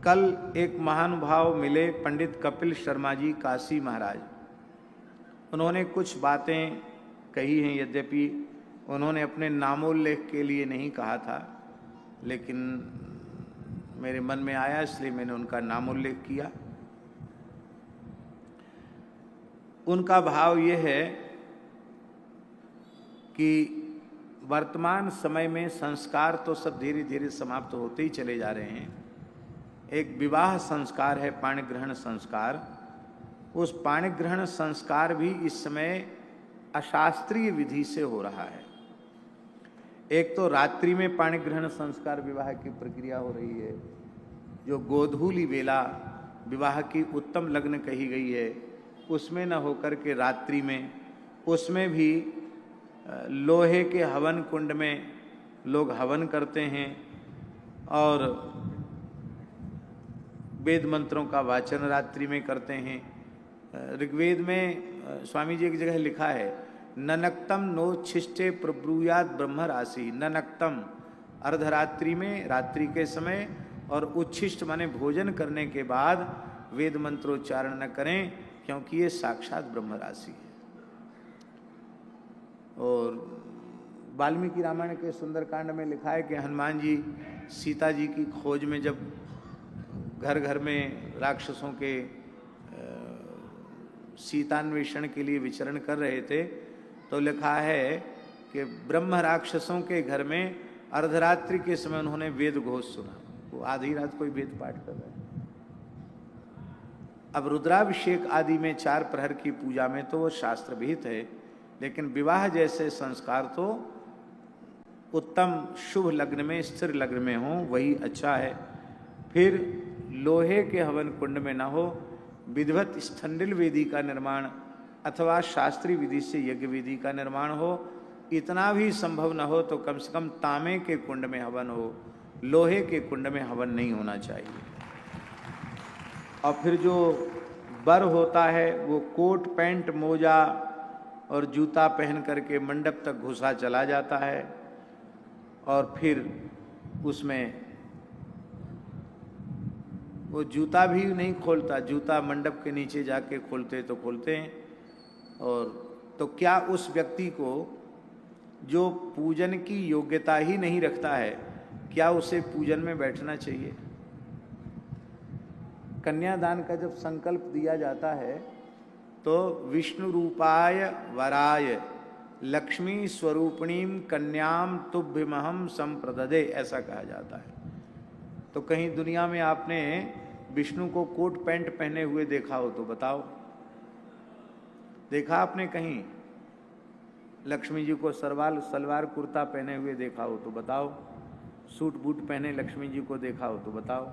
कल एक महानुभाव मिले, पंडित कपिल शर्मा जी काशी महाराज। उन्होंने कुछ बातें कही हैं, यद्यपि उन्होंने अपने नामोल्लेख के लिए नहीं कहा था, लेकिन मेरे मन में आया इसलिए मैंने उनका नामोल्लेख किया। उनका भाव ये है कि वर्तमान समय में संस्कार तो सब धीरे धीरे समाप्त होते ही चले जा रहे हैं। एक विवाह संस्कार है, पाणिग्रहण संस्कार। उस पाणिग्रहण संस्कार भी इस समय अशास्त्रीय विधि से हो रहा है। एक तो रात्रि में पाणिग्रहण संस्कार विवाह की प्रक्रिया हो रही है, जो गोधूली वेला विवाह की उत्तम लग्न कही गई है, उसमें न होकर के रात्रि में, उसमें भी लोहे के हवन कुंड में लोग हवन करते हैं और वेद मंत्रों का वाचन रात्रि में करते हैं। ऋग्वेद में स्वामी जी एक जगह लिखा है, ननक्तम नोच्छिष्टे प्रब्रूयात ब्रह्म राशि। ननक्तम अर्धरात्रि में, रात्रि के समय, और उच्छिष्ट माने भोजन करने के बाद वेद मंत्रोच्चारण न करें, क्योंकि ये साक्षात ब्रह्म राशि है। और वाल्मीकि रामायण के सुंदरकांड में लिखा है कि हनुमान जी सीता जी की खोज में जब घर घर में राक्षसों के सीतान्वेषण के लिए विचरण कर रहे थे, तो लिखा है कि ब्रह्म राक्षसों के घर में अर्धरात्रि के समय उन्होंने वेद घोष सुना। वो आधी रात कोई वेद पाठ कर रहे हैं। अब रुद्राभिषेक आदि में 4 प्रहर की पूजा में तो वो शास्त्र विहित है, लेकिन विवाह जैसे संस्कार तो उत्तम शुभ लग्न में, स्थिर लग्न में हो, वही अच्छा है। फिर लोहे के हवन कुंड में न हो, विधिवत स्थंडिल वेदी का निर्माण अथवा शास्त्रीय विधि से यज्ञ वेदी का निर्माण हो। इतना भी संभव न हो तो कम से कम तांबे के कुंड में हवन हो, लोहे के कुंड में हवन नहीं होना चाहिए। और फिर जो वर होता है वो कोट पैंट मोजा और जूता पहन करके मंडप तक घुसा चला जाता है, और फिर उसमें वो जूता भी नहीं खोलता, जूता मंडप के नीचे जाके खोलते तो खोलते हैं। और तो क्या उस व्यक्ति को जो पूजन की योग्यता ही नहीं रखता है, क्या उसे पूजन में बैठना चाहिए? कन्यादान का जब संकल्प दिया जाता है तो विष्णु रूपाय वराय लक्ष्मी स्वरूपिणीम कन्याम तुभ्यमहम संप्रददे, ऐसा कहा जाता है। तो कहीं दुनिया में आपने विष्णु को कोट पैंट पहने हुए देखा हो तो बताओ? देखा आपने कहीं लक्ष्मी जी को सलवार कुर्ता पहने हुए देखा हो तो बताओ? सूट बूट पहने लक्ष्मी जी को देखा हो तो बताओ?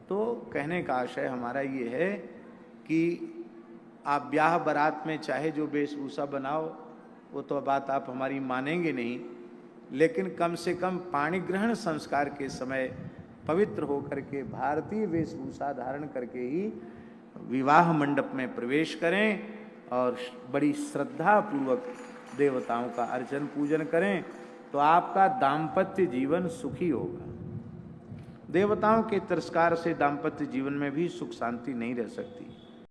तो कहने का आशय हमारा ये है कि आप ब्याह बारात में चाहे जो वेशभूषा बनाओ, वो तो बात आप हमारी मानेंगे नहीं, लेकिन कम से कम पाणिग्रहण संस्कार के समय पवित्र होकर के भारतीय वेशभूषा धारण करके ही विवाह मंडप में प्रवेश करें और बड़ी श्रद्धा पूर्वक देवताओं का अर्चन पूजन करें, तो आपका दाम्पत्य जीवन सुखी होगा। देवताओं के तिरस्कार से दाम्पत्य जीवन में भी सुख शांति नहीं रह सकती।